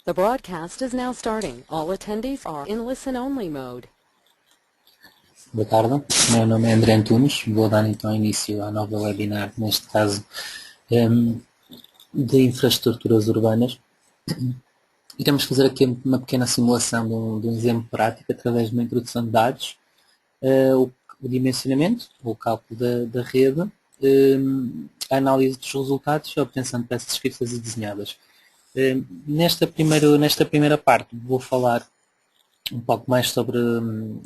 The broadcast is now starting. All attendees are in listen-only mode. Boa tarde, meu nome é André Antunes, vou dar então início à nova webinar, neste caso de infraestruturas urbanas. Iremos fazer aqui uma pequena simulação de um exemplo prático através de uma introdução de dados, o dimensionamento, o cálculo da rede, a análise dos resultados e a obtenção de peças escritas e desenhadas. Nesta primeira parte vou falar um pouco mais sobre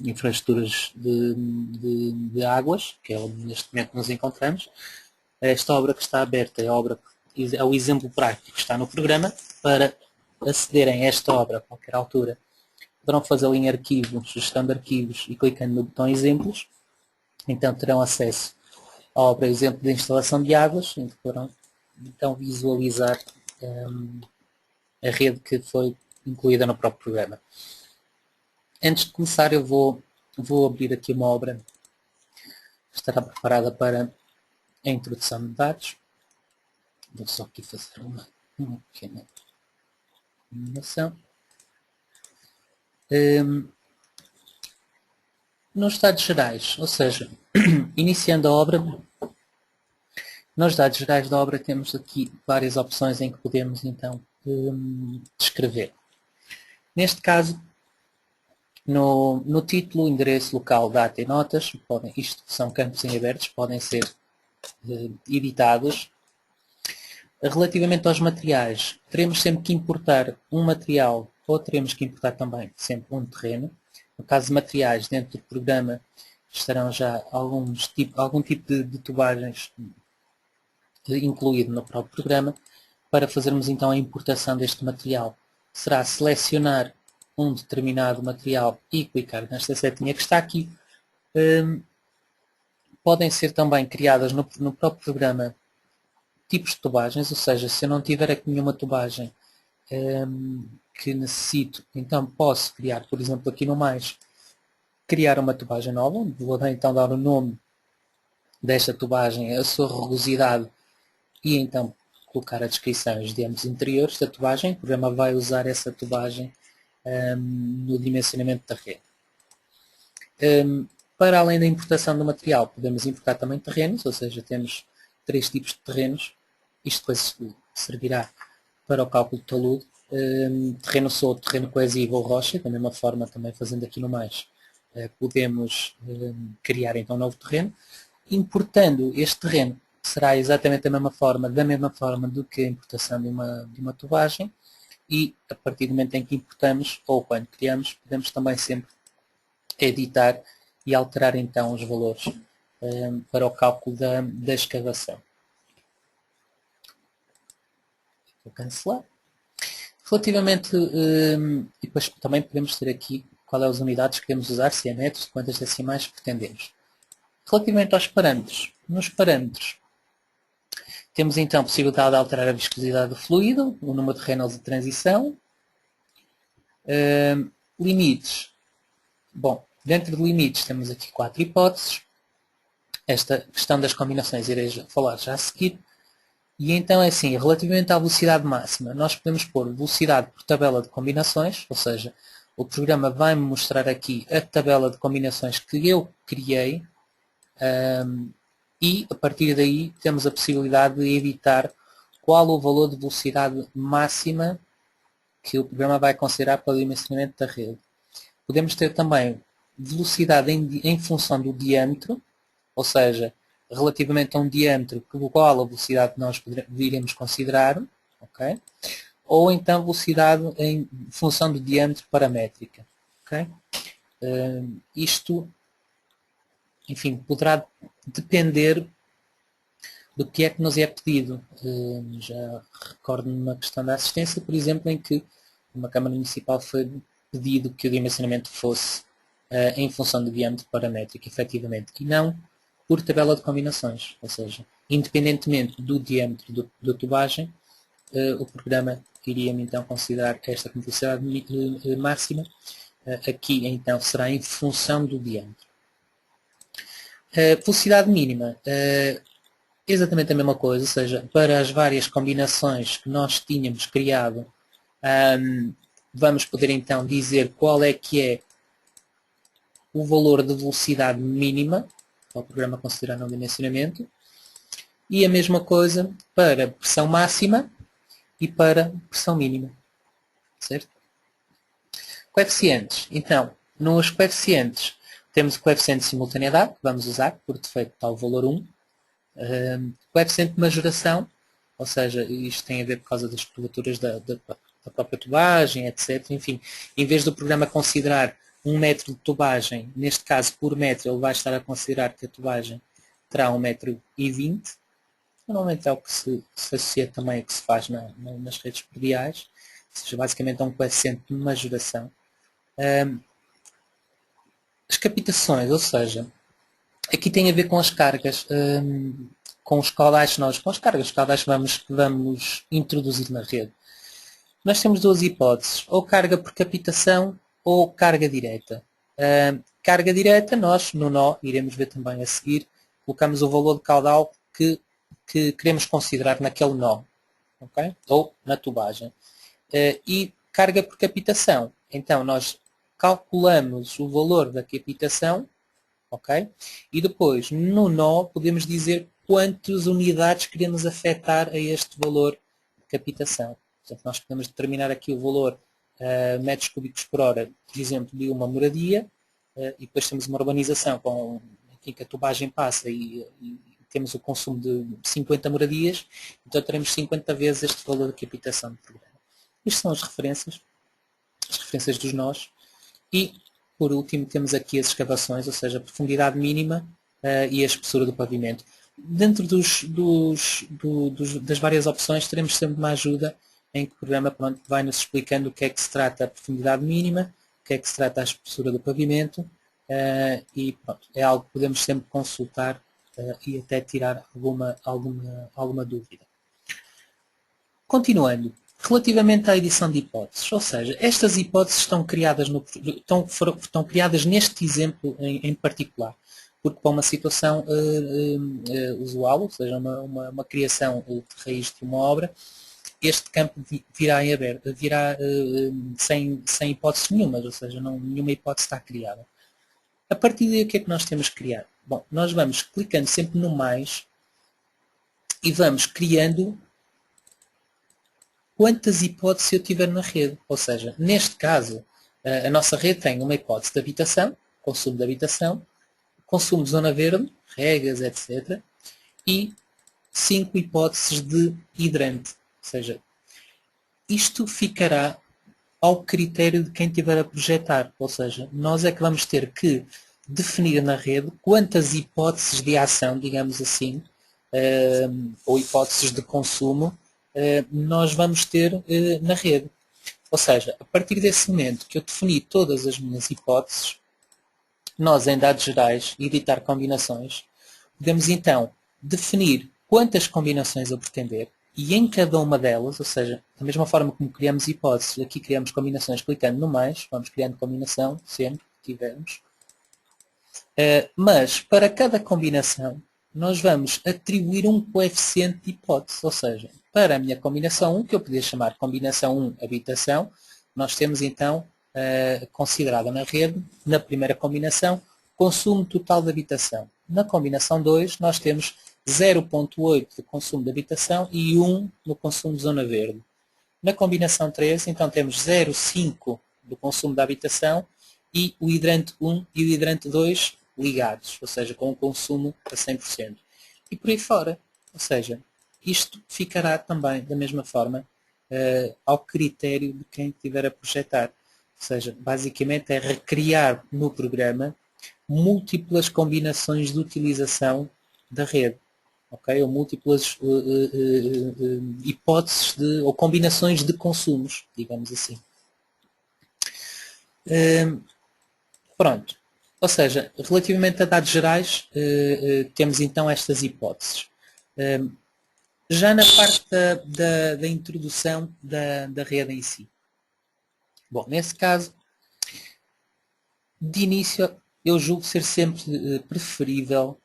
infraestruturas de águas, que é onde neste momento nos encontramos. Esta obra que está aberta é o exemplo prático que está no programa. Para acederem a esta obra a qualquer altura, poderão fazê-lo em arquivo, gestão de arquivos e clicando no botão exemplos. Então terão acesso à obra exemplo de instalação de águas, onde poderão então visualizar a rede que foi incluída no próprio programa. Antes de começar eu vou abrir aqui uma obra que estará preparada para a introdução de dados. Vou só aqui fazer uma pequena animação. Nos dados gerais, ou seja, iniciando a obra, nos dados gerais da obra temos aqui várias opções em que podemos então descrever. Neste caso, no título, endereço, local, data e notas, isto são campos em abertos, podem ser editados. Relativamente aos materiais, teremos sempre que importar um material ou teremos que importar também sempre um terreno. No caso de materiais, dentro do programa estarão já algum tipo de tubagens incluído no próprio programa. Para fazermos então a importação deste material, será selecionar um determinado material e clicar nesta setinha que está aqui. Podem ser também criadas no próprio programa tipos de tubagens, ou seja, se eu não tiver aqui nenhuma tubagem que necessito, então posso criar, por exemplo, aqui no mais, criar uma tubagem nova. Vou então dar o nome desta tubagem, a sua rugosidade e então colocar a descrição e os diâmetros interiores da tubagem. O programa vai usar essa tubagem no dimensionamento da rede. Para além da importação do material, podemos importar também terrenos, ou seja, temos 3 tipos de terrenos. Isto depois servirá para o cálculo de talude. Terreno solto, terreno coesivo ou rocha, da mesma forma também fazendo aqui no mais, podemos criar então um novo terreno. Importando este terreno, será exatamente da mesma forma do que a importação de uma tubagem, e a partir do momento em que importamos ou quando criamos, podemos também sempre editar e alterar então os valores para o cálculo da escavação. Vou cancelar. Relativamente, e depois também podemos ter aqui qual é as unidades que queremos usar, se é metros, quantas decimais pretendemos. Relativamente aos parâmetros, nos parâmetros temos então a possibilidade de alterar a viscosidade do fluido, o número de Reynolds de transição, limites. Bom, dentro de limites temos aqui 4 hipóteses. Esta questão das combinações irei falar já a seguir. E então é assim, relativamente à velocidade máxima, nós podemos pôr velocidade por tabela de combinações, ou seja, o programa vai-me mostrar aqui a tabela de combinações que eu criei, e a partir daí temos a possibilidade de editar qual o valor de velocidade máxima que o programa vai considerar para o dimensionamento da rede. Podemos ter também velocidade em função do diâmetro, ou seja, relativamente a um diâmetro qual a velocidade que nós iremos considerar, okay? Ou então velocidade em função do diâmetro paramétrica. Okay? Isto, enfim, poderá depender do que é que nos é pedido. Já recordo-me uma questão da assistência, por exemplo, em que uma Câmara Municipal foi pedido que o dimensionamento fosse em função do diâmetro paramétrico, efetivamente, e não por tabela de combinações, ou seja, independentemente do diâmetro da tubagem, o programa iria então considerar esta velocidade máxima. Aqui então será em função do diâmetro. Velocidade mínima, exatamente a mesma coisa, ou seja, para as várias combinações que nós tínhamos criado Vamos poder então dizer qual é que é o valor de velocidade mínima para o programa considerar não dimensionamento e a mesma coisa para pressão máxima e para pressão mínima, certo? Coeficientes. Então, nos coeficientes temos o coeficiente de simultaneidade, que vamos usar, por defeito está o valor 1. Coeficiente de majoração, ou seja, isto tem a ver por causa das curvaturas da própria tubagem, etc. Enfim, em vez do programa considerar 1 metro de tubagem, neste caso por metro, ele vai estar a considerar que a tubagem terá 1,20 m. Normalmente é o que se associa também a que se faz nas redes prediais, ou seja, basicamente é um coeficiente de majoração. As captações, ou seja, aqui tem a ver com as cargas, com os caudais com as cargas caudais que vamos introduzir na rede. Nós temos duas hipóteses, ou carga por captação ou carga direta. Carga direta, nós no nó, iremos ver também a seguir, colocamos o valor de caudal que queremos considerar naquele nó, okay? Ou na tubagem. E carga por captação, então nós calculamos o valor da captação, ok? E depois no nó podemos dizer quantas unidades queremos afetar a este valor de captação. Portanto, nós podemos determinar aqui o valor metros cúbicos por hora, por exemplo, de uma moradia, e depois temos uma urbanização em que a tubagem passa e temos o consumo de 50 moradias, então teremos 50 vezes este valor de captação do programa. Isto são as referências dos nós. E, por último, temos aqui as escavações, ou seja, a profundidade mínima e a espessura do pavimento. Dentro das várias opções, teremos sempre uma ajuda em que o programa vai-nos explicando o que é que se trata a profundidade mínima, o que é que se trata a espessura do pavimento, e pronto, é algo que podemos sempre consultar e até tirar alguma dúvida. Continuando. Relativamente à edição de hipóteses, ou seja, estas hipóteses estão criadas neste exemplo em particular, porque para uma situação usual, ou seja, uma criação de raiz de uma obra, este campo virá em aberto, virá sem hipóteses nenhumas, ou seja, nenhuma hipótese está criada. A partir daí, o que é que nós temos que criar? Bom, nós vamos clicando sempre no mais e vamos criando quantas hipóteses eu tiver na rede. Ou seja, neste caso, a nossa rede tem uma hipótese de habitação, consumo de habitação, consumo de zona verde, regas, etc. E 5 hipóteses de hidrante. Ou seja, isto ficará ao critério de quem estiver a projetar. Ou seja, nós é que vamos ter que definir na rede quantas hipóteses de ação, digamos assim, ou hipóteses de consumo, nós vamos ter na rede. Ou seja, a partir desse momento que eu defini todas as minhas hipóteses, nós em dados gerais, editar combinações, podemos então definir quantas combinações eu pretender e em cada uma delas, ou seja, da mesma forma como criamos hipóteses, aqui criamos combinações clicando no mais, vamos criando combinação sempre que tivermos, mas para cada combinação nós vamos atribuir um coeficiente de hipótese, ou seja, para a minha combinação 1, que eu podia chamar combinação 1 habitação, nós temos então considerada na rede, na primeira combinação, consumo total de habitação. Na combinação 2 nós temos 0,8 de consumo de habitação e 1 no consumo de zona verde. Na combinação 3 então temos 0,5 do consumo da habitação e o hidrante 1 e o hidrante 2 ligados, ou seja, com o consumo a 100%. E por aí fora, ou seja, isto ficará também da mesma forma ao critério de quem estiver a projetar. Ou seja, basicamente é recriar no programa múltiplas combinações de utilização da rede. Okay? Ou múltiplas hipóteses ou combinações de consumos, digamos assim. Pronto. Ou seja, relativamente a dados gerais, temos então estas hipóteses. Já na parte da introdução da rede em si. Bom, nesse caso, de início, eu julgo ser sempre preferível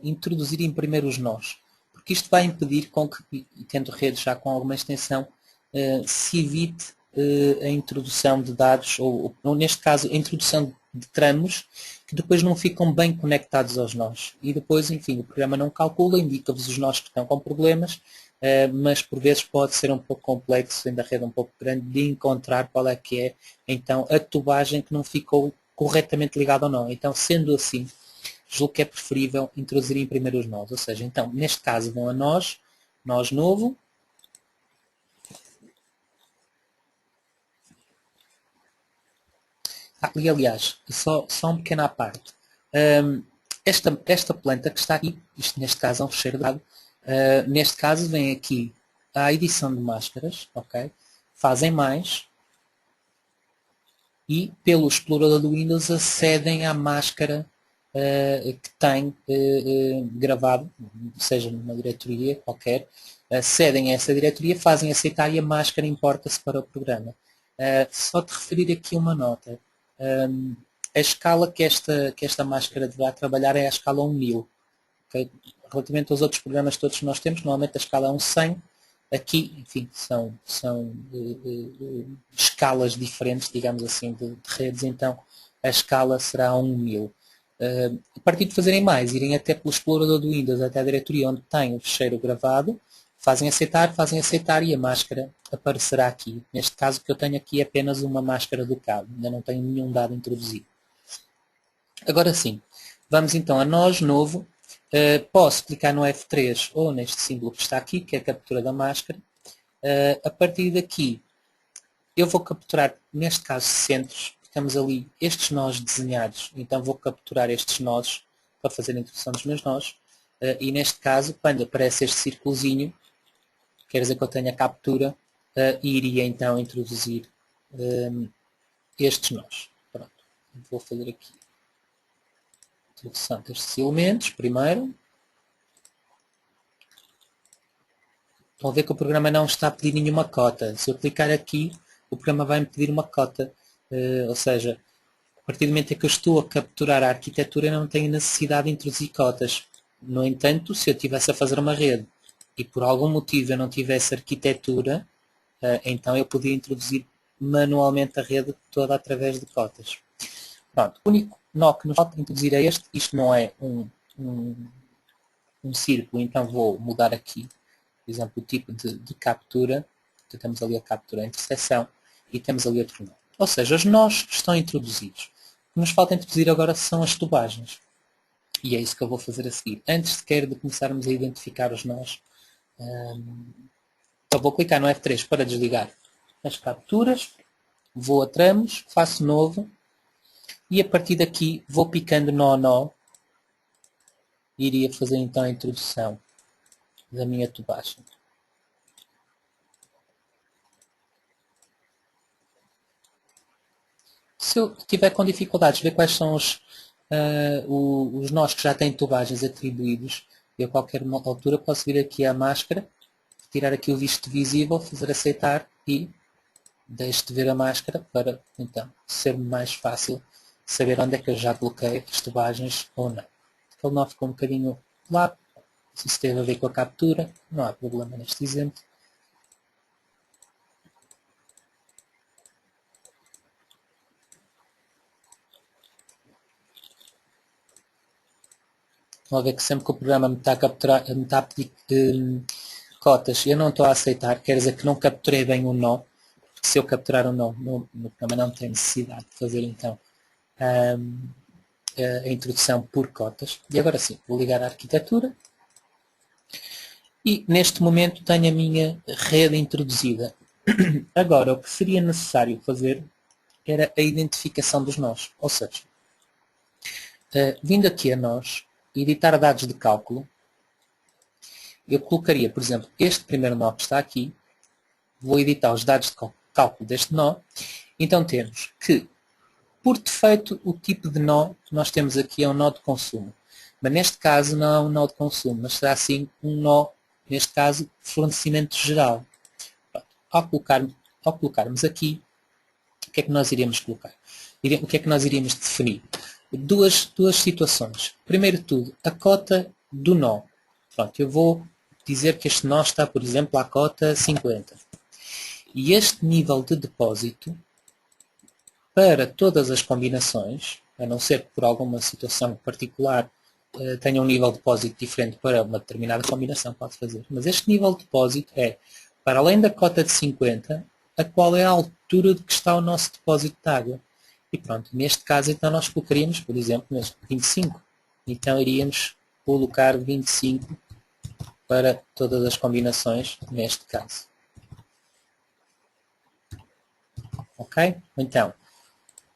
introduzir em primeiro os nós, porque isto vai impedir com que, e tendo redes já com alguma extensão, se evite a introdução de dados, ou neste caso, a introdução de tramos que depois não ficam bem conectados aos nós. E depois, enfim, o programa não calcula, indica-vos os nós que estão com problemas, mas por vezes pode ser um pouco complexo, ainda a rede um pouco grande, de encontrar qual é que é, então, a tubagem que não ficou corretamente ligada ou não. Então, sendo assim, julgo que é preferível introduzirem primeiro os nós. Ou seja, então, neste caso vão a nós novo, e aliás, só um pequeno à parte. Esta planta que está aqui, isto neste caso é um fecheiro de dado, neste caso vem aqui a edição de máscaras, ok? Fazem mais e pelo explorador do Windows acedem à máscara que tem gravado, seja numa diretoria qualquer, acedem a essa diretoria, fazem aceitar e a máscara importa-se para o programa. Só te referir aqui uma nota. A escala que esta máscara deverá trabalhar é a escala 1000. Okay? Relativamente aos outros programas todos que nós temos, normalmente a escala é 100. Aqui, enfim, são escalas diferentes, digamos assim, de redes, então a escala será 1000. A partir de fazerem mais, irem até pelo explorador do Windows, até a diretoria onde tem o fecheiro gravado, fazem aceitar e a máscara aparecerá aqui. Neste caso, o que eu tenho aqui é apenas uma máscara do cabo, ainda não tenho nenhum dado introduzido. Agora sim, vamos então a nós novo. Posso clicar no F3 ou neste símbolo que está aqui, que é a captura da máscara. A partir daqui, eu vou capturar, neste caso, centros. Temos ali estes nós desenhados, então vou capturar estes nós para fazer a introdução dos meus nós. E neste caso, quando aparece este círculozinho, quer dizer que eu tenho a captura, e iria então introduzir estes nós. Pronto, vou fazer aqui introdução destes elementos primeiro. Estão a ver que o programa não está a pedir nenhuma cota. Se eu clicar aqui, o programa vai me pedir uma cota. Ou seja, a partir do momento em que eu estou a capturar a arquitetura, eu não tenho necessidade de introduzir cotas. No entanto, se eu estivesse a fazer uma rede e por algum motivo eu não tivesse arquitetura, então eu podia introduzir manualmente a rede toda através de cotas. Pronto, o único nó que nos falta introduzir é este. Isto não é um círculo, então vou mudar aqui, por exemplo, o tipo de captura. Então, temos ali a captura a interseção e temos ali outro nó. Ou seja, os nós estão introduzidos. O que nos falta introduzir agora são as tubagens. E é isso que eu vou fazer a seguir. Antes sequer de começarmos a identificar os nós, então vou clicar no F3 para desligar as capturas, vou a tramos, faço novo, e a partir daqui vou picando nó a nó, e iria fazer então a introdução da minha tubagem. Se eu tiver com dificuldades, ver quais são os nós que já têm tubagens atribuídos, eu a qualquer altura posso vir aqui à máscara, tirar aqui o visto visível, fazer aceitar e deixo de ver a máscara para então ser mais fácil saber onde é que eu já coloquei as tubagens ou não. Aquele nó ficou um bocadinho lá, se isso teve a ver com a captura, não há problema neste exemplo. Vão ver que sempre que o programa me está a capturar, me está a pedir cotas, eu não estou a aceitar, quer dizer que não capturei bem o nó, porque se eu capturar o nó, no programa não tem necessidade de fazer então a introdução por cotas. E agora sim, vou ligar a arquitetura. E neste momento tenho a minha rede introduzida. Agora, o que seria necessário fazer era a identificação dos nós. Ou seja, vindo aqui a nós, editar dados de cálculo, eu colocaria, por exemplo, este primeiro nó que está aqui, vou editar os dados de cálculo deste nó, então temos que, por defeito, o tipo de nó que nós temos aqui é um nó de consumo. Mas neste caso não é um nó de consumo, mas será sim um nó, neste caso, fornecimento geral. Pronto. Ao colocarmos aqui, o que é que nós iremos colocar? O que é que nós iríamos definir? Duas situações. Primeiro de tudo, a cota do nó. Pronto, eu vou dizer que este nó está, por exemplo, à cota 50. E este nível de depósito, para todas as combinações, a não ser que por alguma situação particular tenha um nível de depósito diferente para uma determinada combinação, pode fazer. Mas este nível de depósito é, para além da cota de 50, a qual é a altura de que está o nosso depósito de água. E pronto, neste caso então nós colocaríamos, por exemplo, neste 25. Então iríamos colocar 25 para todas as combinações neste caso. Ok? Então,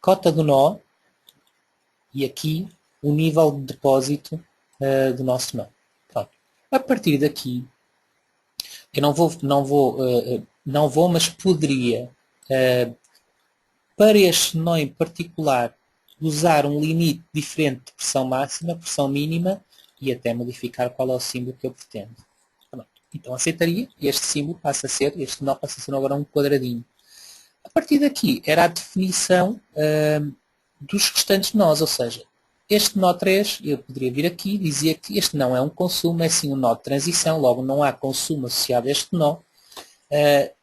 cota do nó e aqui o nível de depósito do nosso nó. Pronto. A partir daqui, eu não vou, mas poderia, para este nó em particular, usar um limite diferente de pressão máxima, pressão mínima e até modificar qual é o símbolo que eu pretendo. Pronto. Então aceitaria e este símbolo passa a ser, este nó passa a ser agora um quadradinho. A partir daqui era a definição dos restantes nós, ou seja, este nó 3, eu poderia vir aqui e dizer que este não é um consumo, é sim um nó de transição, logo não há consumo associado a este nó.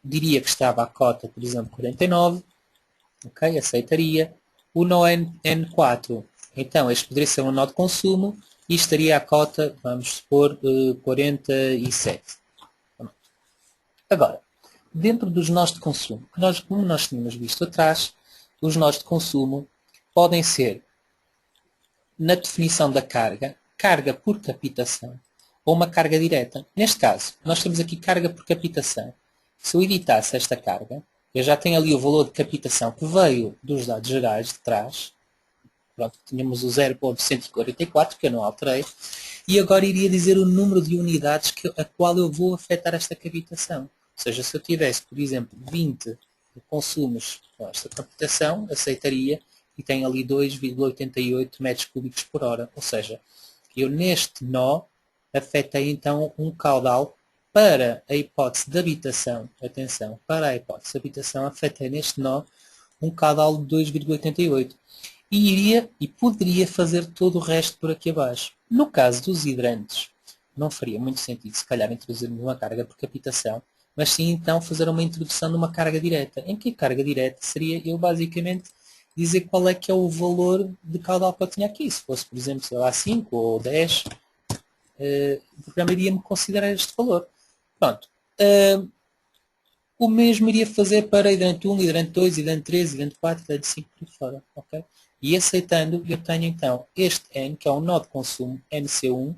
Diria que estava a cota, por exemplo, 49, ok, aceitaria. O nó N4, então este poderia ser um nó de consumo e estaria a cota, vamos supor, 47. Agora, dentro dos nós de consumo, como nós tínhamos visto atrás, os nós de consumo podem ser, na definição da carga, carga por captação ou uma carga direta. Neste caso, nós temos aqui carga por captação. Se eu editasse esta carga, eu já tenho ali o valor de captação que veio dos dados gerais de trás. Pronto, tínhamos o 0.144, que eu não alterei. E agora iria dizer o número de unidades a qual eu vou afetar esta captação. Ou seja, se eu tivesse, por exemplo, 20 consumos com esta captação, aceitaria e tenho ali 2,88 metros cúbicos por hora. Ou seja, eu neste nó afetei então um caudal para a hipótese de habitação. Atenção, para a hipótese de habitação afetei neste nó um caudal de 2,88. E iria e poderia fazer todo o resto por aqui abaixo. No caso dos hidrantes, não faria muito sentido se calhar introduzirmos uma carga por captação, mas sim então fazer uma introdução de uma carga direta. Em que a carga direta seria eu basicamente dizer qual é que é o valor de caudal que eu tinha aqui. Se fosse, por exemplo, sei lá, 5 ou 10, o programa iria-me considerar este valor. Pronto. O mesmo iria fazer para hidrante 1, hidrante 2, hidrante 3, hidrante 4, hidrante 5 por fora. Okay? E aceitando, eu tenho então este N, que é um nó de consumo, NC1,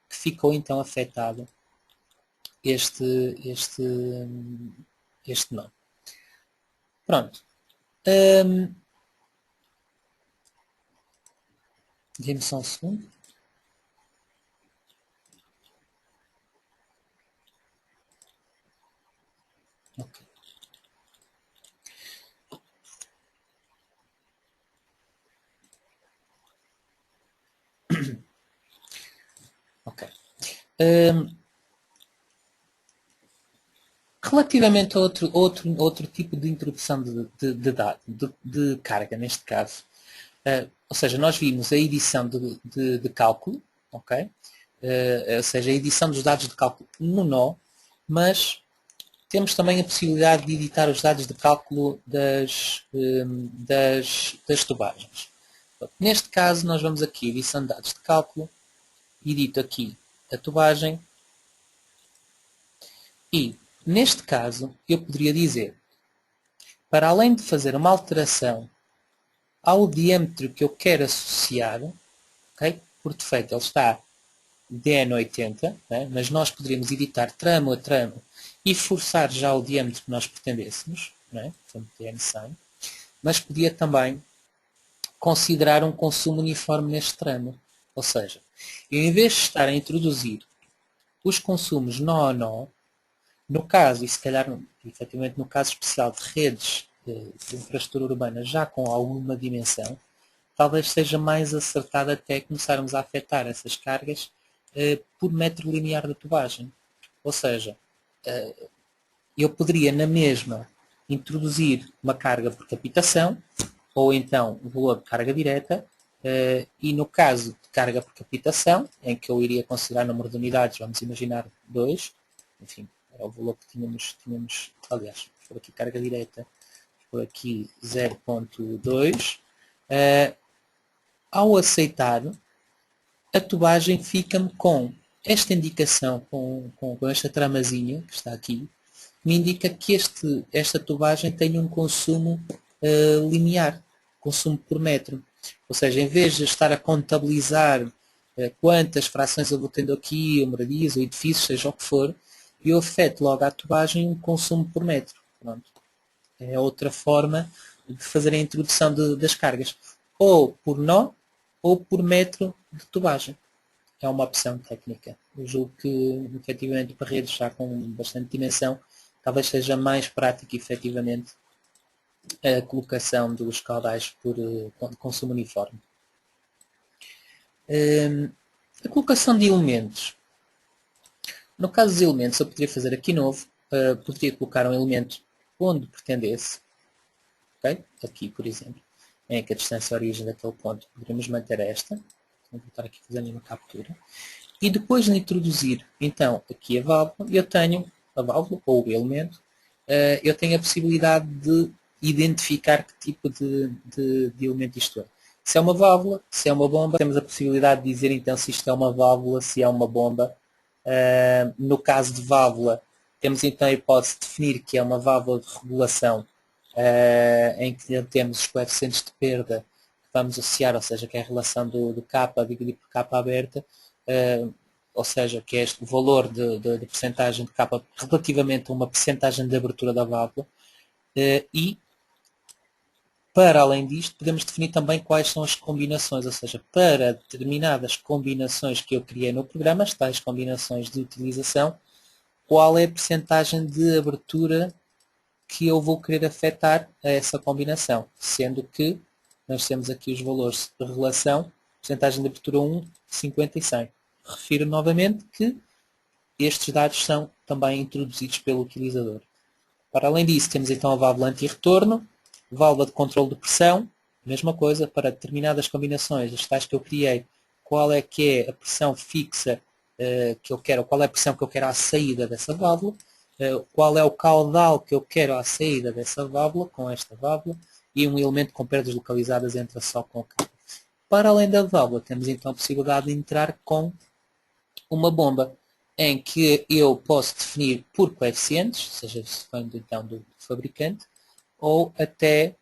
que ficou então afetado este nó. Pronto. Dê-me só um segundo. Ok. Ok. Relativamente a outro tipo de introdução de carga, neste caso, ou seja, nós vimos a edição de cálculo, ok? Ou seja, a edição dos dados de cálculo no nó, mas temos também a possibilidade de editar os dados de cálculo das tubagens. Neste caso, nós vamos aqui, edição de dados de cálculo, edito aqui a tubagem e, neste caso, eu poderia dizer, para além de fazer uma alteração ao diâmetro que eu quero associar, okay? Por defeito ele está DN80, né? Mas nós poderíamos editar tramo a tramo e forçar já o diâmetro que nós pretendêssemos, né? Portanto, DN100, mas podia também considerar um consumo uniforme neste tramo. Ou seja, eu, em vez de estar a introduzir os consumos nó a nó, no caso, e se calhar efetivamente no caso especial de redes de infraestrutura urbana já com alguma dimensão, talvez seja mais acertado até começarmos a afetar essas cargas por metro linear de tubagem. Ou seja, eu poderia na mesma introduzir uma carga por captação, ou então o valor de carga direta, e no caso de carga por captação, em que eu iria considerar número de unidades, vamos imaginar 2, enfim, era o valor que tínhamos aliás, por aqui carga direta, por aqui 0.2, ao aceitar, a tubagem fica-me com esta indicação, com esta tramazinha que está aqui, me indica que esta tubagem tem um consumo linear, consumo por metro. Ou seja, em vez de estar a contabilizar quantas frações eu vou tendo aqui, ou moradias, ou edifícios, seja o que for, eu afeto logo à tubagem um consumo por metro. Pronto. É outra forma de fazer a introdução das cargas. Ou por nó, ou por metro de tubagem. É uma opção técnica. Eu julgo que, efetivamente, para redes já com bastante dimensão, talvez seja mais prático, efetivamente, a colocação dos caudais por consumo uniforme. A colocação de elementos. No caso dos elementos, eu poderia fazer aqui novo, poderia colocar um elemento onde pretendesse, okay? Aqui, por exemplo, em que a distância origem daquele ponto, poderíamos manter esta, vou voltar aqui fazendo uma captura, e depois de introduzir, então, aqui a válvula, eu tenho a válvula, ou o elemento, eu tenho a possibilidade de identificar que tipo de elemento isto é. Se é uma válvula, se é uma bomba, temos a possibilidade de dizer então se isto é uma válvula, se é uma bomba. No caso de válvula, temos então a hipótese de definir que é uma válvula de regulação, em que temos os coeficientes de perda que vamos associar, ou seja, que é a relação do K dividido por K aberta, ou seja, que é este, o valor de percentagem de K relativamente a uma percentagem de abertura da válvula, e para além disto, podemos definir também quais são as combinações, ou seja, para determinadas combinações que eu criei no programa, as tais combinações de utilização, qual é a percentagem de abertura que eu vou querer afetar a essa combinação, sendo que nós temos aqui os valores de relação, percentagem de abertura 1, 50 e 100. Refiro novamente que estes dados são também introduzidos pelo utilizador. Para além disso, temos então a válvula anti-retorno, válvula de controle de pressão, mesma coisa, para determinadas combinações, as tais que eu criei, qual é que é a pressão fixa que eu quero, qual é a pressão que eu quero à saída dessa válvula, qual é o caudal que eu quero à saída dessa válvula, com esta válvula, e um elemento com perdas localizadas entra só com o cabo. Para além da válvula, temos então a possibilidade de entrar com uma bomba, em que eu posso definir por coeficientes, seja se vem então do fabricante, ou até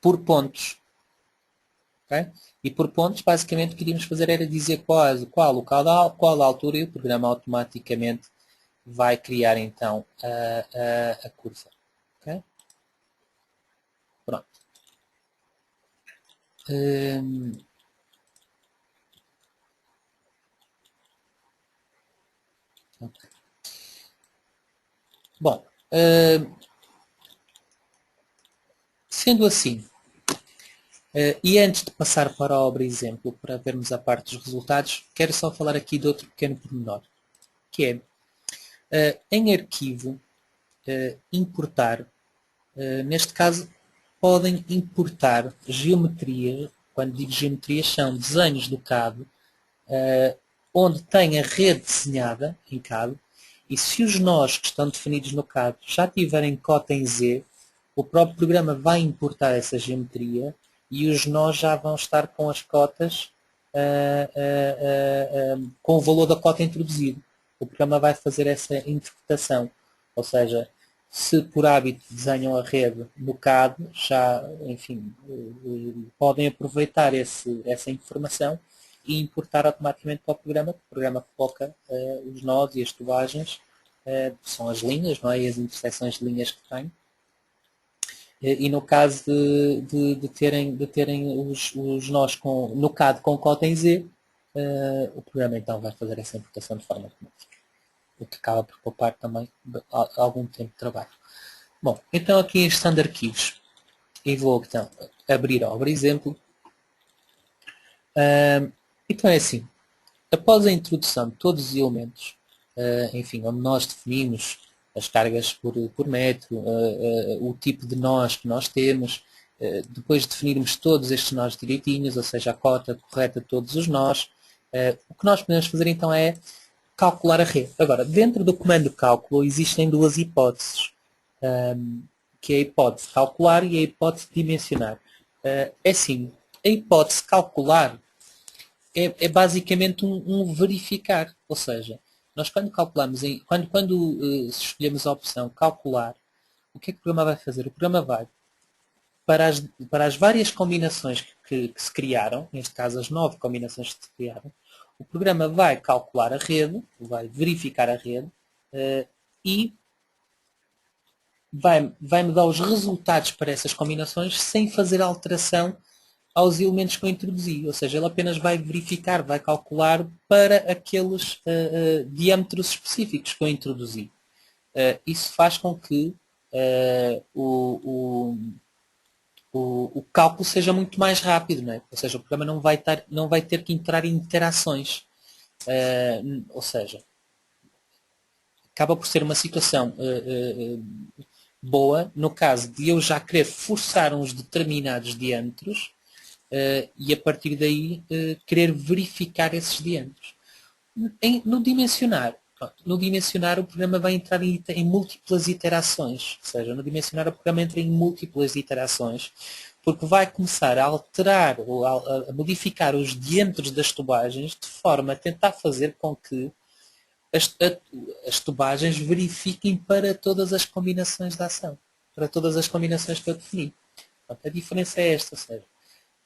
por pontos. Okay? E por pontos, basicamente, o que iríamos fazer era dizer qual o caudal, qual a altura, e o programa automaticamente vai criar então a curva. Okay? Pronto. Okay. Bom, sendo assim, e antes de passar para a obra exemplo, para vermos a parte dos resultados, quero só falar aqui de outro pequeno pormenor, que é, em arquivo, importar, neste caso, podem importar geometria, quando digo geometrias, são desenhos do CAD, onde tem a rede desenhada em CAD, e se os nós que estão definidos no CAD já tiverem cota em Z, o próprio programa vai importar essa geometria e os nós já vão estar com as cotas, com o valor da cota introduzido. O programa vai fazer essa interpretação. Ou seja, se por hábito desenham a rede no CAD, já, enfim, podem aproveitar essa informação e importar automaticamente para o programa, que o programa coloca os nós e as tubagens, são as linhas, não é? E as intersecções de linhas que tem. E no caso de terem os nós no CAD com cota em Z, o programa então vai fazer essa importação de forma automática, o que acaba por poupar também algum tempo de trabalho. Bom, então aqui em gestão de arquivos, e vou então abrir a obra exemplo. Então é assim, após a introdução de todos os elementos, enfim, onde nós definimos as cargas por metro, o tipo de nós que nós temos, depois de definirmos todos estes nós direitinhos, ou seja, a cota correta de todos os nós, o que nós podemos fazer então é calcular a rede. Agora, dentro do comando cálculo existem duas hipóteses, que é a hipótese calcular e a hipótese dimensionar. É assim, a hipótese calcular é basicamente um verificar, ou seja, nós quando calculamos, quando escolhemos a opção calcular, o que é que o programa vai fazer? O programa vai, para as várias combinações que se criaram, neste caso as 9 combinações que se criaram, o programa vai calcular a rede, vai verificar a rede e vai-me dar os resultados para essas combinações sem fazer alteração aos elementos que eu introduzi. Ou seja, ele apenas vai verificar, vai calcular para aqueles diâmetros específicos que eu introduzi. Isso faz com que o cálculo seja muito mais rápido, não é? Ou seja, o programa não vai ter que entrar em iterações. Ou seja, acaba por ser uma situação boa no caso de eu já querer forçar uns determinados diâmetros e a partir daí querer verificar esses diâmetros. No dimensionar, o programa vai entrar em múltiplas iterações. Ou seja, no dimensionar o programa entra em múltiplas iterações porque vai começar a alterar ou a modificar os diâmetros das tubagens de forma a tentar fazer com que as tubagens verifiquem para todas as combinações de ação, para todas as combinações que eu defini. Portanto, a diferença é esta, ou seja,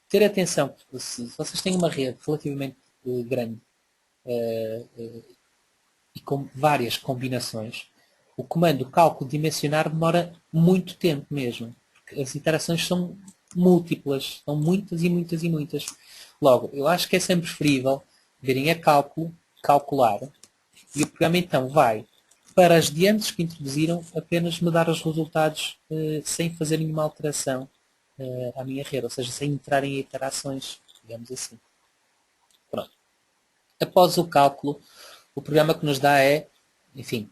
ter atenção, se vocês têm uma rede relativamente grande e com várias combinações, o comando cálculo dimensionar demora muito tempo mesmo, porque as iterações são múltiplas, são muitas e muitas e muitas. Logo, eu acho que é sempre preferível virem a cálculo, calcular, e o programa então vai, para as diâmetros que introduziram, apenas me dar os resultados sem fazer nenhuma alteração à minha rede, ou seja, sem entrar em iterações, digamos assim. Pronto. Após o cálculo, o programa que nos dá é, enfim,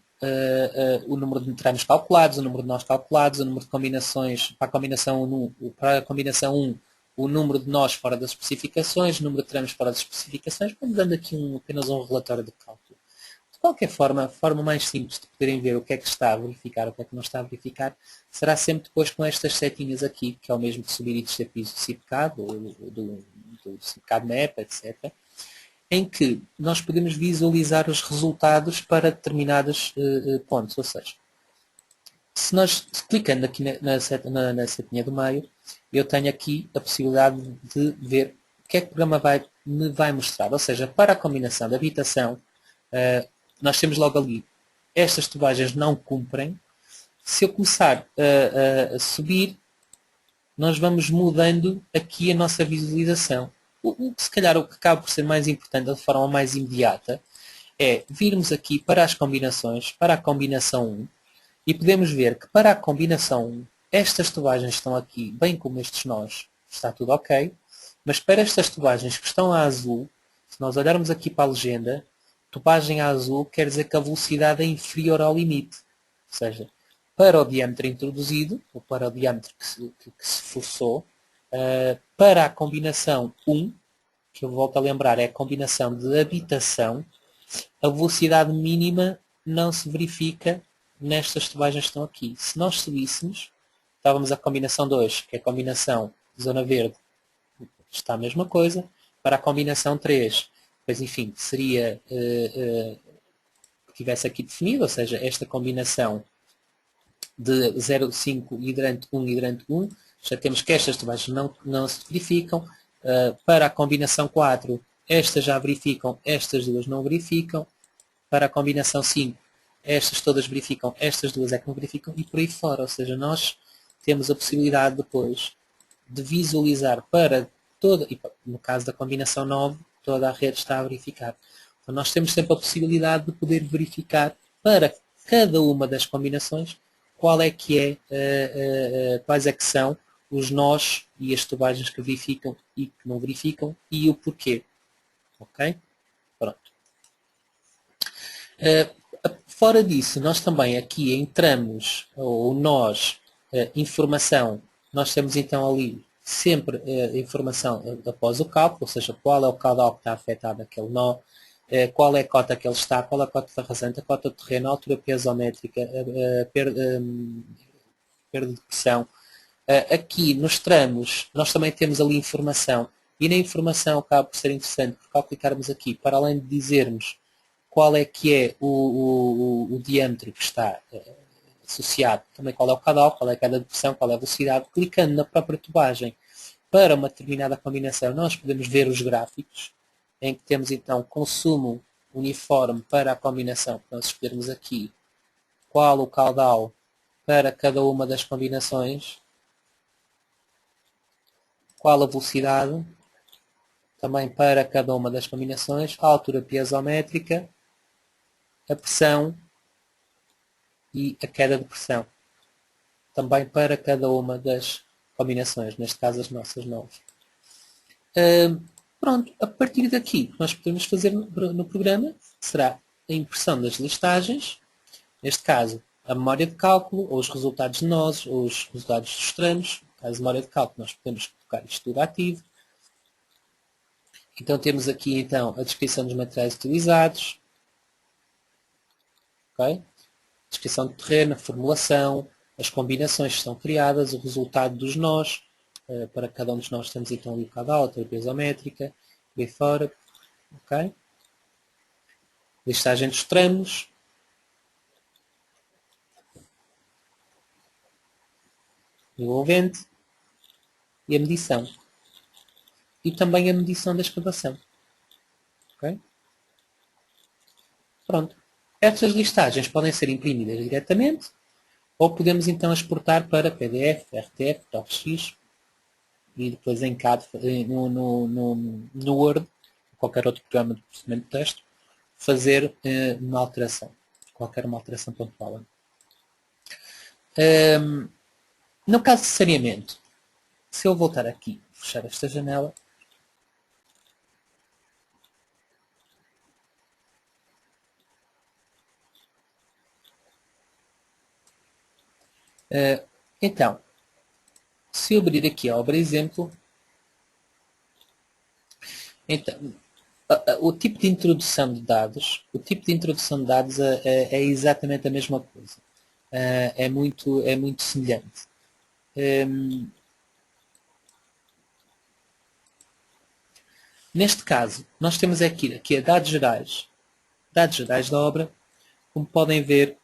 o número de tramos calculados, o número de nós calculados, o número de combinações, para a combinação 1, o número de nós fora das especificações, o número de tramos fora das especificações, vamos dando aqui apenas um relatório de cálculo. De qualquer forma, a forma mais simples de poderem ver o que é que está a verificar, o que é que não está a verificar, será sempre depois com estas setinhas aqui, que é o mesmo de subir e descer piso do CIPCAD, ou do CIPCAD Map, etc., em que nós podemos visualizar os resultados para determinados pontos. Ou seja, se nós clicando aqui na setinha do meio, eu tenho aqui a possibilidade de ver o que é que o programa me vai mostrar. Ou seja, para a combinação de habitação, nós temos logo ali, estas tubagens não cumprem. Se eu começar a subir, nós vamos mudando aqui a nossa visualização. Se calhar o que acaba por ser mais importante, de forma mais imediata, é virmos aqui para as combinações, para a combinação 1, e podemos ver que para a combinação 1, estas tubagens estão aqui, bem como estes nós, está tudo ok, mas para estas tubagens que estão a azul, se nós olharmos aqui para a legenda, tubagem a azul quer dizer que a velocidade é inferior ao limite. Ou seja, para o diâmetro introduzido, ou para o diâmetro que se forçou, para a combinação 1, que eu volto a lembrar, é a combinação de habitação, a velocidade mínima não se verifica nestas tubagens que estão aqui. Se nós subíssemos, estávamos a combinação 2, que é a combinação zona verde, está a mesma coisa. Para a combinação 3, pois enfim, seria que tivesse aqui definido, ou seja, esta combinação de 0,5 hidrante 1, hidrante 1, já temos que estas tubagens não se verificam. Para a combinação 4, estas já verificam, estas duas não verificam. Para a combinação 5, estas todas verificam, estas duas é que não verificam, e por aí fora. Ou seja, nós temos a possibilidade depois de visualizar para toda, e no caso da combinação 9, toda a rede está a verificar. Então nós temos sempre a possibilidade de poder verificar para cada uma das combinações qual é que é, quais é que são os nós e as tubagens que verificam e que não verificam e o porquê. Ok? Pronto. Fora disso, nós também aqui entramos, ou nós, informação, nós temos então ali sempre informação após o cálculo, ou seja, qual é o caudal que está afetado aquele nó, qual é a cota que ele está, qual é a cota da rasante, a cota de terreno, a altura piezométrica, a perda de pressão. Aqui nos tramos nós também temos ali informação e na informação acaba por ser interessante porque ao clicarmos aqui, para além de dizermos qual é que é o diâmetro que está associado, também qual é o caudal, qual é a queda de pressão, qual é a velocidade, clicando na própria tubagem para uma determinada combinação nós podemos ver os gráficos em que temos então consumo uniforme para a combinação que nós escolhermos aqui, qual o caudal para cada uma das combinações, qual a velocidade, também para cada uma das combinações, a altura piezométrica, a pressão e a queda de pressão, também para cada uma das combinações, neste caso as nossas 9. Pronto, a partir daqui o que nós podemos fazer no programa será a impressão das listagens, neste caso a memória de cálculo, ou os resultados de nós, ou os resultados dos tramos. No caso de memória de cálculo nós podemos colocar isto tudo ativo. Então temos aqui então a descrição dos materiais utilizados, okay? Descrição de terreno, a formulação, as combinações que estão criadas, o resultado dos nós, para cada um dos nós temos então ali o caudal, a terapia isométrica, bem fora, ok? Listagem dos tramos, envolvente e a medição. E também a medição da escavação. Okay? Pronto. Estas listagens podem ser imprimidas diretamente ou podemos então exportar para PDF, RTF, DocX e depois em CAD, no Word, qualquer outro programa de processamento de texto, fazer uma alteração. Qualquer uma alteração pontual. No caso de saneamento, se eu voltar aqui, fechar esta janela, então, se eu abrir aqui a obra exemplo, então, o tipo de introdução de dados, é exatamente a mesma coisa. É muito semelhante. Neste caso, nós temos aqui a dados gerais da obra. Como podem ver,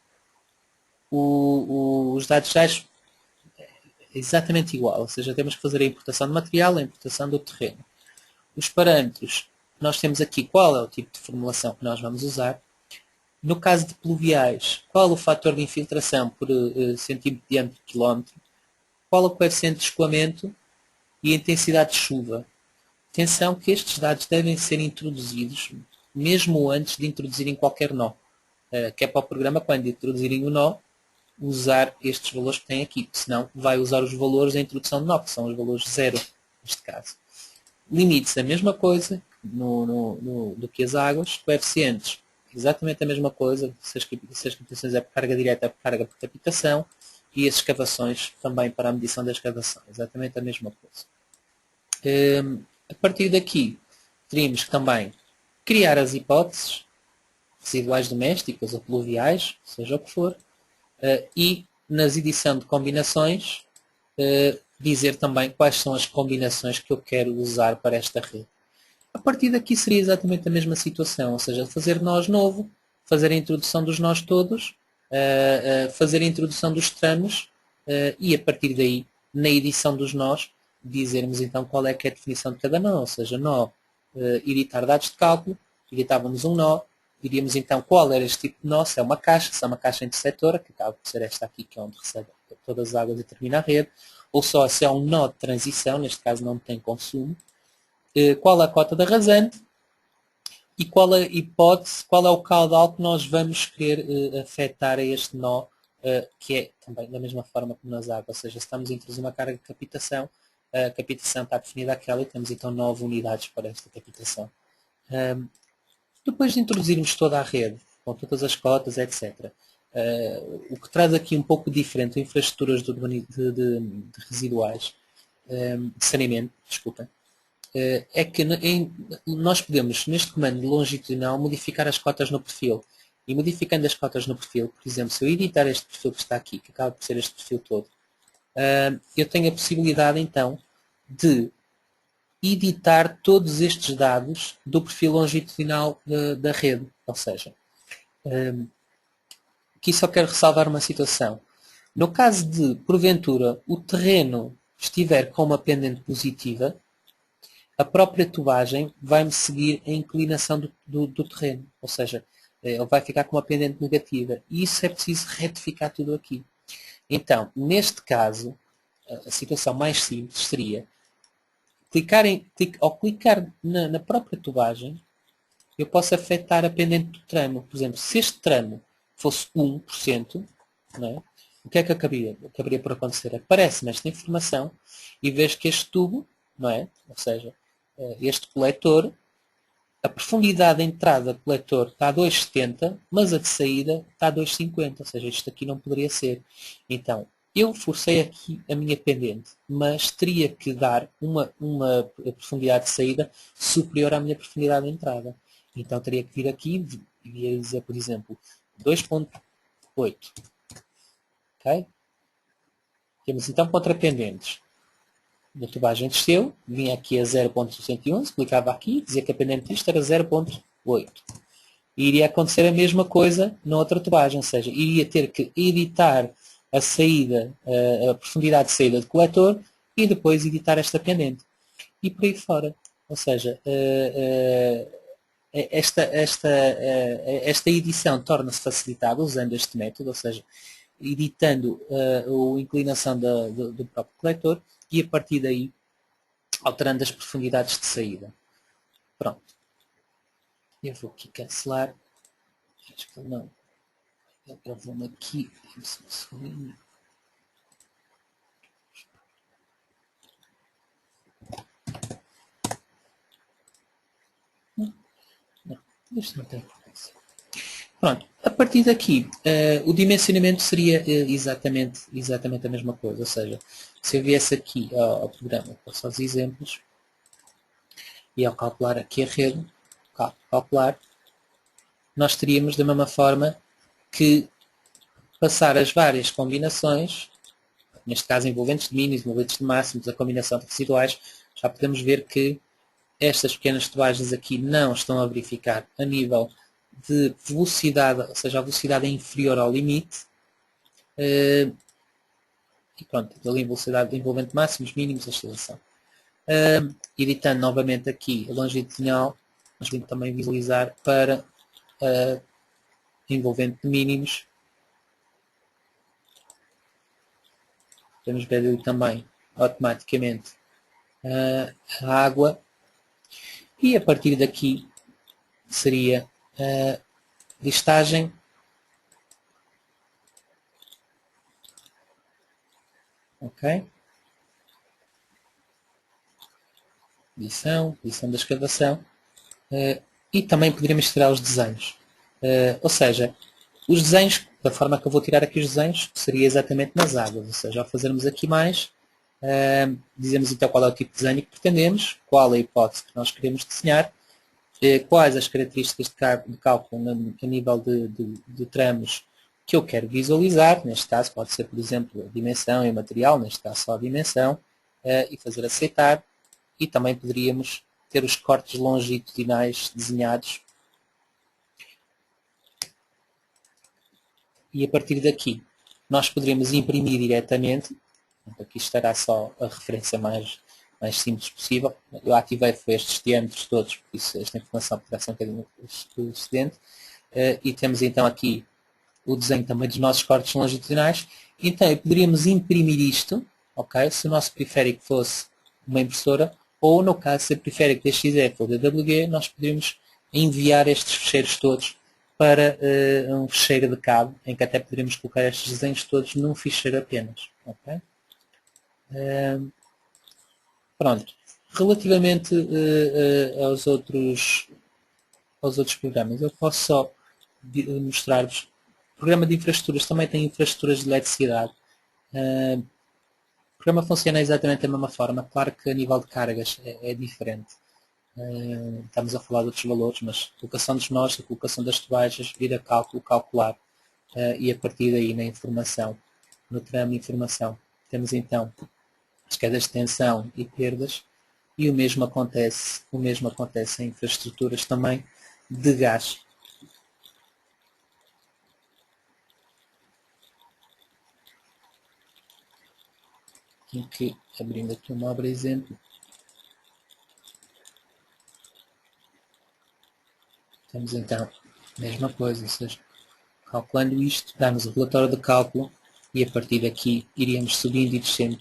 os dados gerais é exatamente igual, ou seja, temos que fazer a importação de material, a importação do terreno. Os parâmetros, nós temos aqui qual é o tipo de formulação que nós vamos usar. No caso de pluviais, qual o fator de infiltração por centímetro de diâmetro de quilómetro, qual o coeficiente de escoamento e a intensidade de chuva. Atenção que estes dados devem ser introduzidos mesmo antes de introduzirem qualquer nó, que é para o programa, quando introduzirem o nó, usar estes valores que tem aqui, senão vai usar os valores da introdução de nó, que são os valores zero, neste caso. Limites, a mesma coisa do que as águas. Coeficientes, exatamente a mesma coisa, se as captações é por carga direta, é por carga por captação, e as escavações também para a medição da escavação, exatamente a mesma coisa. A partir daqui, teríamos que também criar as hipóteses, residuais domésticas ou pluviais, seja o que for, e nas edição de combinações, dizer também quais são as combinações que eu quero usar para esta rede. A partir daqui seria exatamente a mesma situação, ou seja, fazer nós novo, fazer a introdução dos nós todos, fazer a introdução dos tramos e a partir daí, na edição dos nós, dizermos então qual é que é a definição de cada nó, ou seja, nó, editar dados de cálculo, editávamos um nó, diríamos então qual era este tipo de nó, se é uma caixa intersetora, que acaba por ser esta aqui, que é onde recebe todas as águas e termina a rede, ou só se é um nó de transição, neste caso não tem consumo, qual é a cota da rasante e qual é a hipótese, qual é o caudal que nós vamos querer afetar a este nó, que é também da mesma forma como nas águas, ou seja, se estamos a introduzir uma carga de captação, a captação está definida aquela e temos então 9 unidades para esta captação. Depois de introduzirmos toda a rede, com todas as cotas, etc., o que traz aqui um pouco diferente infraestruturas de residuais, de saneamento, desculpem, é que nós podemos, neste comando longitudinal, modificar as cotas no perfil. E modificando as cotas no perfil, por exemplo, se eu editar este perfil que está aqui, que acaba por ser este perfil todo, eu tenho a possibilidade então de editar todos estes dados do perfil longitudinal da rede. Ou seja, aqui só quero ressalvar uma situação. No caso de, porventura, o terreno estiver com uma pendente positiva, a própria tubagem vai-me seguir a inclinação do terreno. Ou seja, ele vai ficar com uma pendente negativa. E isso é preciso retificar tudo aqui. Então, neste caso, a situação mais simples seria ao clicar na própria tubagem, eu posso afetar a pendente do tramo. Por exemplo, se este tramo fosse 1%, não é? O que é que acabaria por acontecer? Aparece-me esta informação e vejo que este tubo, não é? Ou seja, este coletor, a profundidade de entrada do coletor está a 2,70, mas a de saída está a 2,50, ou seja, isto aqui não poderia ser. Então, eu forcei aqui a minha pendente, mas teria que dar uma profundidade de saída superior à minha profundidade de entrada. Então, teria que vir aqui e ia dizer, por exemplo, 2,8. Ok? Temos então contrapendentes. A tubagem desceu, vinha aqui a 0.611, clicava aqui, dizia que a pendente disto era 0.8. E iria acontecer a mesma coisa na outra tubagem, ou seja, iria ter que editar a saída, a profundidade de saída do coletor e depois editar esta pendente. E por aí fora. Ou seja, esta edição torna-se facilitada usando este método, ou seja, editando a inclinação do próprio coletor e a partir daí alterando as profundidades de saída. Pronto. Eu vou aqui cancelar. Acho que não. Ele gravou-me aqui. Não, isto não tem importância. Pronto, a partir daqui, o dimensionamento seria exatamente a mesma coisa, ou seja, se eu viesse aqui ao programa, passo aos exemplos, e ao calcular aqui a rede, calcular, nós teríamos da mesma forma que passar as várias combinações, neste caso envolventes de mínimos, envolventes de máximos, a combinação de residuais, já podemos ver que estas pequenas tubagens aqui não estão a verificar a nível de velocidade, ou seja, a velocidade é inferior ao limite. E pronto, ali velocidade de envolvente máximos, mínimos, oscilação. Editando novamente aqui a longitudinal, nós vamos também visualizar para envolvente de mínimos. Podemos ver ali também automaticamente a água. E a partir daqui seria a listagem. Ok? Edição da escavação. E também poderíamos tirar os desenhos. Ou seja, os desenhos, da forma que eu vou tirar aqui os desenhos, seria exatamente nas águas. Ou seja, ao fazermos aqui mais, dizemos então qual é o tipo de desenho que pretendemos, qual é a hipótese que nós queremos desenhar, quais as características de cálculo a nível de tramos que eu quero visualizar. Neste caso pode ser, por exemplo, a dimensão e o material, neste caso só a dimensão, e fazer aceitar. E também poderíamos ter os cortes longitudinais desenhados. E a partir daqui nós poderíamos imprimir diretamente. Aqui estará só a referência mais simples possível. Eu ativei foi estes diâmetros todos, por isso esta informação poderá ser um bocadinho excedente. E temos então aqui o desenho também dos nossos cortes longitudinais. Então poderíamos imprimir isto, ok? Se o nosso periférico fosse uma impressora, ou no caso se o periférico DXF ou DWG, nós poderíamos enviar estes ficheiros todos para um ficheiro de cabo, em que até poderíamos colocar estes desenhos todos num ficheiro apenas. Okay? Pronto. Relativamente aos outros programas, eu posso só mostrar-vos. O programa de infraestruturas também tem infraestruturas de eletricidade. programa funciona exatamente da mesma forma. Claro que a nível de cargas é diferente. Estamos a falar de outros valores, mas colocação dos nós, a colocação das tubagens, vir a cálculo, calcular e a partir daí na informação, no tramo informação, temos então as quedas de tensão e perdas e o mesmo acontece em infraestruturas também de gás. Aqui, abrindo aqui um nobre exemplo, temos então a mesma coisa, ou seja, calculando isto, damos o relatório de cálculo e a partir daqui iríamos subindo e descendo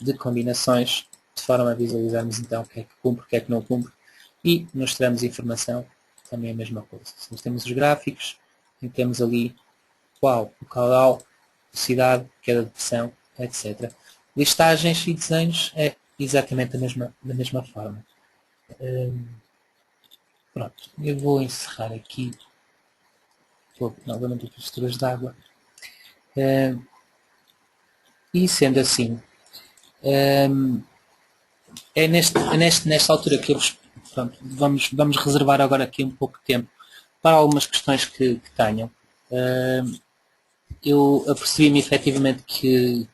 de combinações de forma a visualizarmos então o que é que cumpre, o que é que não cumpre e mostramos informação, também a mesma coisa. Nós temos os gráficos, e temos ali qual o caudal, velocidade, queda de pressão, etc. Listagens e desenhos é exatamente da mesma forma. Pronto, eu vou encerrar aqui novamente as posturas de água. E sendo assim, nesta altura que pronto, vamos reservar agora aqui um pouco de tempo para algumas questões que tenham. Eu apercebi-me efetivamente que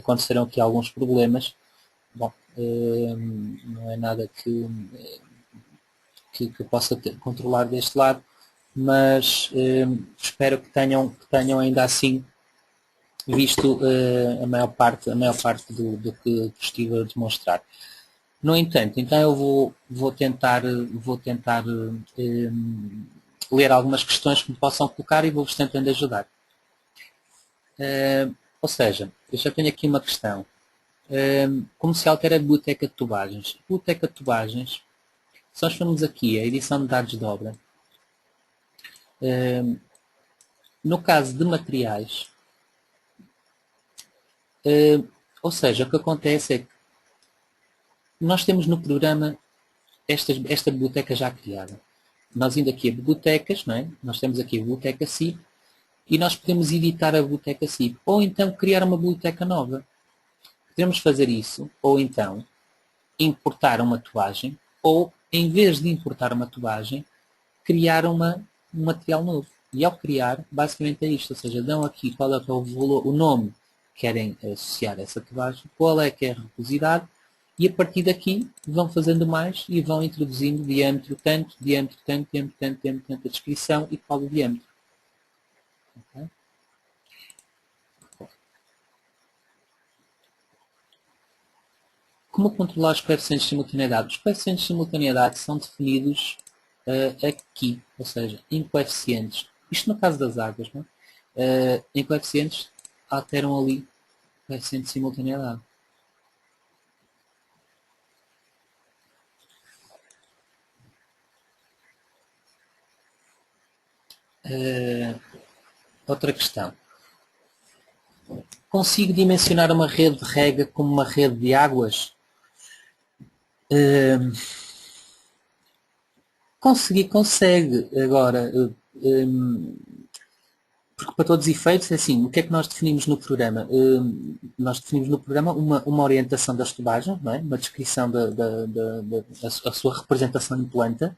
aconteceram aqui alguns problemas. Bom, não é nada que eu possa controlar deste lado, mas espero que tenham ainda assim visto a maior parte do que estive a demonstrar. No entanto, então eu vou tentar ler algumas questões que me possam colocar e vou-vos tentando ajudar. Ou seja, eu já tenho aqui uma questão. Como se altera a biblioteca de tubagens? A biblioteca de tubagens, se nós formos aqui a edição de dados de obra, no caso de materiais, ou seja, o que acontece é que nós temos no programa esta biblioteca já criada. Nós indo aqui a bibliotecas, não é? Nós temos aqui a biblioteca SIP e nós podemos editar a biblioteca SIP ou então criar uma biblioteca nova. Podemos fazer isso ou então importar uma tubagem ou, em vez de importar uma tubagem, criar um material novo. E ao criar, basicamente é isto, ou seja, dão aqui qual é o valor, o nome que querem associar a essa tubagem, qual é que é a rugosidade, e a partir daqui vão fazendo mais e vão introduzindo diâmetro tanto, diâmetro tanto, diâmetro tanto, diâmetro tanto, a descrição e qual o diâmetro. Okay? Como controlar os coeficientes de simultaneidade? Os coeficientes de simultaneidade são definidos aqui, ou seja, em coeficientes. Isto no caso das águas, não é? Em coeficientes alteram ali o coeficiente de simultaneidade. Outra questão. Consigo dimensionar uma rede de rega como uma rede de águas? Consegue. Agora, porque para todos os efeitos, é assim, o que é que nós definimos no programa? Nós definimos no programa uma orientação das tubagens, não é? Uma descrição a sua representação em planta,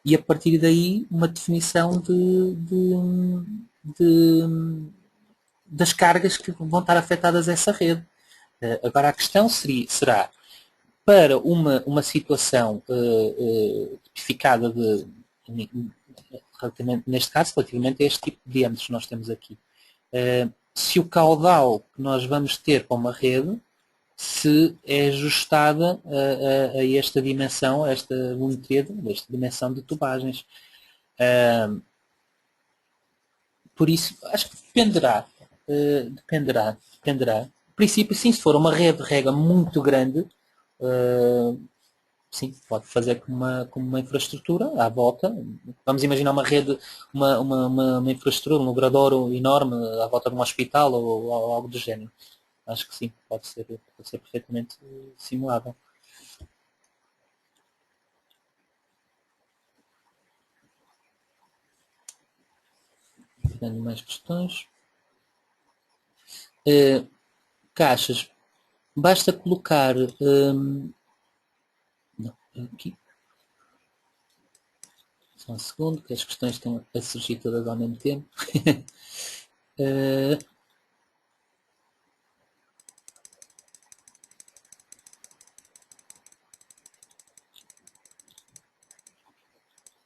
e a partir daí uma definição das cargas que vão estar afetadas a essa rede. Agora a questão será para uma situação tipificada neste caso, relativamente a este tipo de diâmetros que nós temos aqui. Se o caudal que nós vamos ter para uma rede se é ajustada a esta dimensão, a esta volumetria, esta dimensão de tubagens. Por isso, acho que dependerá. No princípio, sim, se for uma rede de rega muito grande, sim, pode fazer como uma infraestrutura à volta. Vamos imaginar uma rede, uma infraestrutura, um laboratório enorme à volta de um hospital ou algo do género. Acho que sim, pode ser perfeitamente simulável. Tendo mais questões. caixas, basta colocar, não, aqui, só um segundo, que as questões estão a surgir todas ao mesmo tempo. Eh,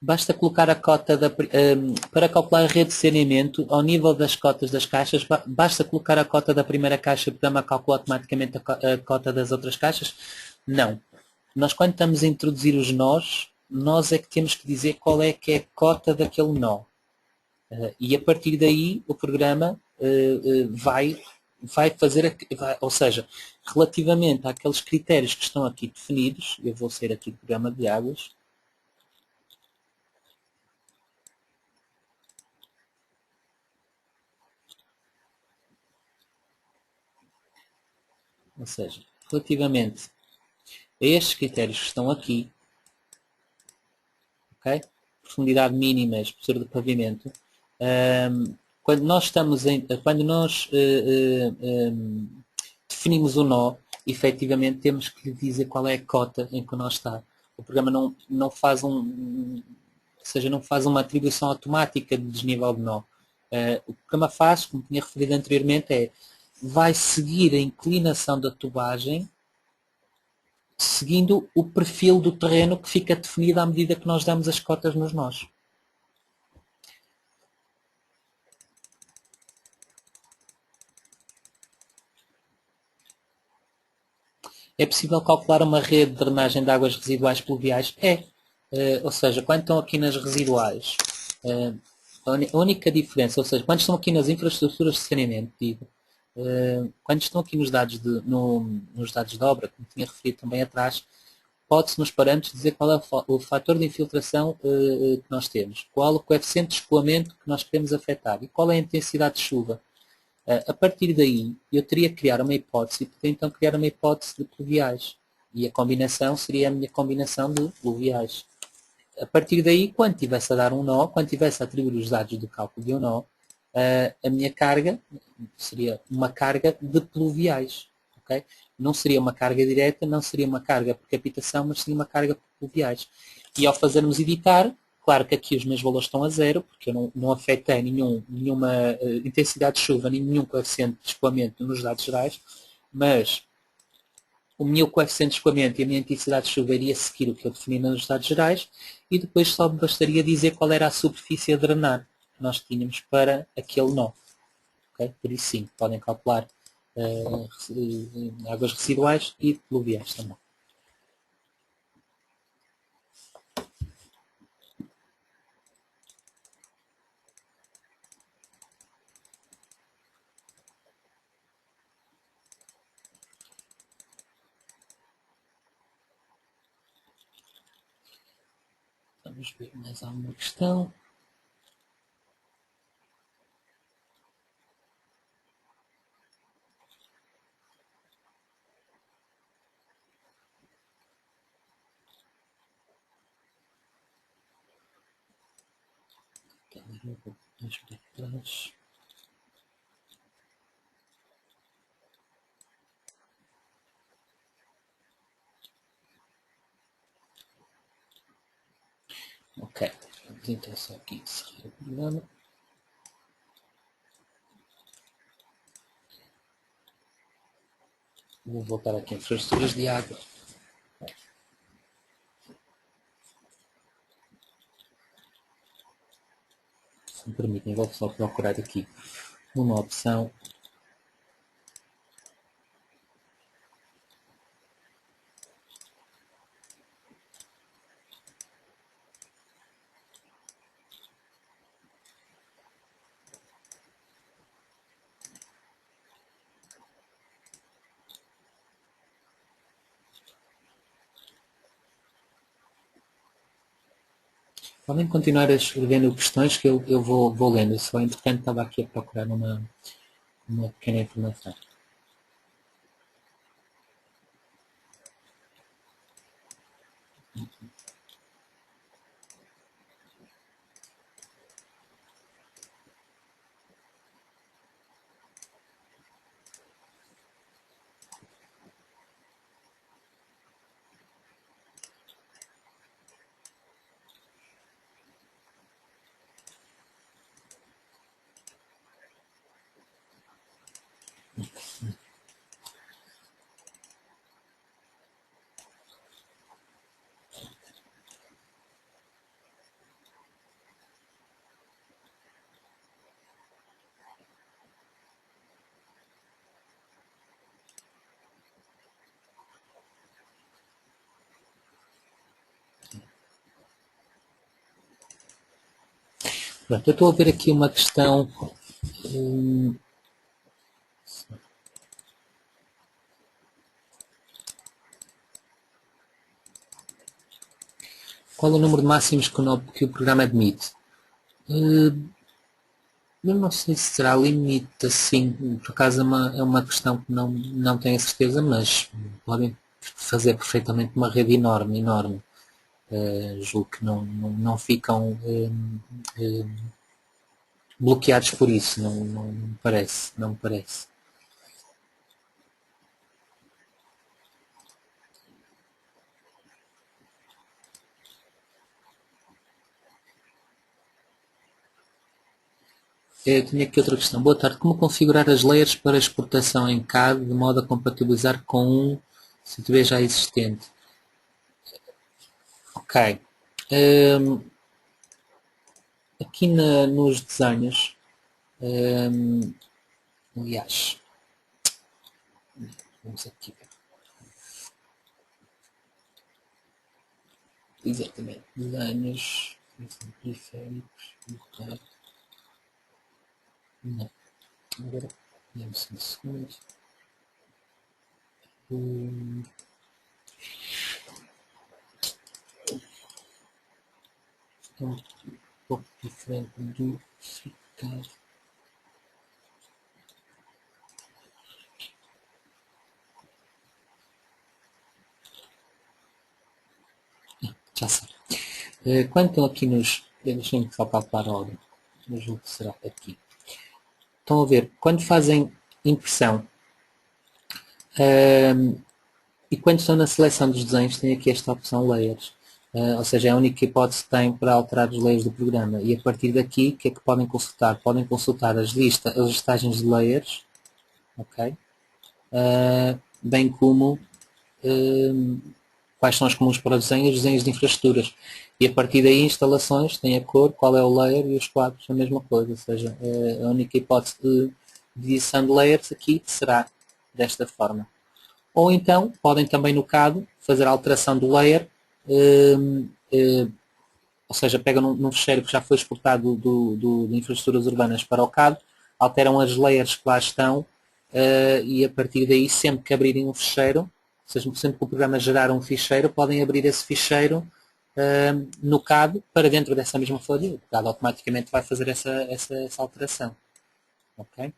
Basta colocar a cota para calcular a rede de saneamento ao nível das cotas das caixas, basta colocar a cota da primeira caixa e o programa calcula automaticamente a cota das outras caixas? Não. Nós quando estamos a introduzir os nós, nós é que temos que dizer qual é que é a cota daquele nó. E a partir daí o programa vai fazer, ou seja, relativamente àqueles critérios que estão aqui definidos, eu vou ser aqui do programa de águas, ou seja, relativamente a estes critérios que estão aqui, ok? Profundidade mínima, espessura do pavimento, quando nós definimos o nó, efetivamente temos que lhe dizer qual é a cota em que o nó está. O programa não faz ou seja, não faz uma atribuição automática de desnível de nó. O programa faz, como tinha referido anteriormente, vai seguir a inclinação da tubagem seguindo o perfil do terreno que fica definido à medida que nós damos as cotas nos nós. É possível calcular uma rede de drenagem de águas residuais pluviais? É. Ou seja, quando estão aqui nas residuais, a única diferença, ou seja, quando estão aqui nas infraestruturas de saneamento, digo, quando estão aqui nos dados de obra, como tinha referido também atrás, pode-se nos parâmetros dizer qual é o fator de infiltração que nós temos, qual o coeficiente de escoamento que nós queremos afetar e qual é a intensidade de chuva. A partir daí, eu teria que criar uma hipótese e poder então criar uma hipótese de pluviais. E a combinação seria a minha combinação de pluviais. A partir daí, quando tivesse a dar um nó, quando tivesse a atribuir os dados do cálculo de um nó, a minha carga seria uma carga de pluviais. Okay? Não seria uma carga direta, não seria uma carga por captação, mas seria uma carga por pluviais. E ao fazermos editar, claro que aqui os meus valores estão a zero, porque eu não afetei nenhuma intensidade de chuva, nem nenhum coeficiente de escoamento nos dados gerais, mas o meu coeficiente de escoamento e a minha intensidade de chuva iria seguir o que eu defini nos dados gerais e depois só me bastaria dizer qual era a superfície a drenar que nós tínhamos para aquele nó. Okay? Por isso sim, podem calcular águas residuais e pluviais também. Vamos ver mais alguma questão. Vamos ver atrás. Ok, vamos então só aqui encerrar o programa. Vou voltar aqui a infraestruturas de água. Se me permitem, vou só procurar aqui uma opção. Podem continuar escrevendo questões que eu vou lendo. Só entretanto estava aqui a procurar uma pequena informação. Pronto, eu estou a ver aqui uma questão. Qual é o número de máximos que o programa admite? Eu não sei se será limite assim, por acaso é uma questão que não tenho a certeza, mas podem fazer perfeitamente uma rede enorme, enorme. Julgo que não ficam bloqueados por isso, não me parece, não me parece. Eu tinha aqui outra questão. Boa tarde. Como configurar as layers para exportação em CAD de modo a compatibilizar com um CTB já existente? Ok. Aqui nos desenhos, aliás, vamos aqui ver. Exatamente. Desenhos periféricos. Não. Agora, demos um segundo. Um pouco diferente do ficar. Já sei. Quando estão aqui nos. Deixem-me só calcular a ordem. Eu julgo que será aqui. Estão a ver, quando fazem impressão e quando estão na seleção dos desenhos, tem aqui esta opção Layers. Ou seja, é a única hipótese que têm para alterar os layers do programa. E a partir daqui, o que é que podem consultar? Podem consultar as listagens de layers, ok? Bem como quais são os comuns para os desenhos de infraestruturas. E a partir daí, instalações, tem a cor, qual é o layer e os quadros, a mesma coisa. Ou seja, a única hipótese de edição de layers aqui será desta forma. Ou então, podem também no CAD fazer a alteração do layer, ou seja, pegam num fecheiro que já foi exportado de infraestruturas urbanas para o CAD, alteram as layers que lá estão e a partir daí, sempre que abrirem um fecheiro, ou seja, sempre que o programa gerar um ficheiro, podem abrir esse ficheiro no CAD para dentro dessa mesma folha. O CAD automaticamente vai fazer essa alteração. Ok?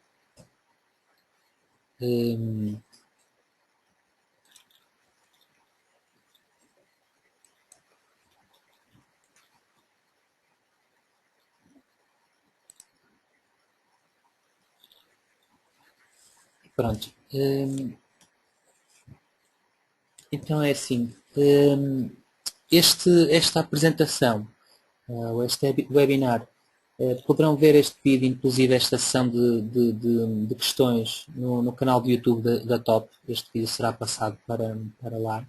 Pronto. Então é assim. Esta apresentação, este webinar, poderão ver este vídeo, inclusive esta sessão de questões no canal do YouTube da Top. Este vídeo será passado para lá.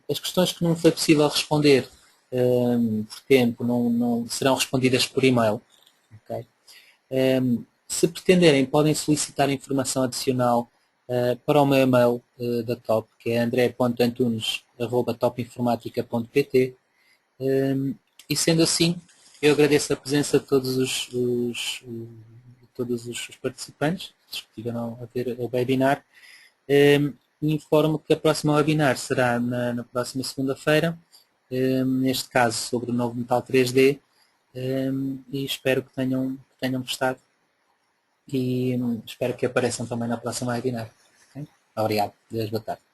As questões que não foi possível responder por tempo não serão respondidas por e-mail. Okay? Se pretenderem, podem solicitar informação adicional para o meu e-mail da Top, que é andré.antunes@topinformatica.pt. E sendo assim, eu agradeço a presença de todos os participantes que estiveram a ver o webinar e informo que a próxima webinar será na próxima segunda-feira, neste caso sobre o novo metal 3D, e espero que tenham gostado e espero que apareçam também na próxima webinar. Okay? Obrigado. Deus, boa tarde.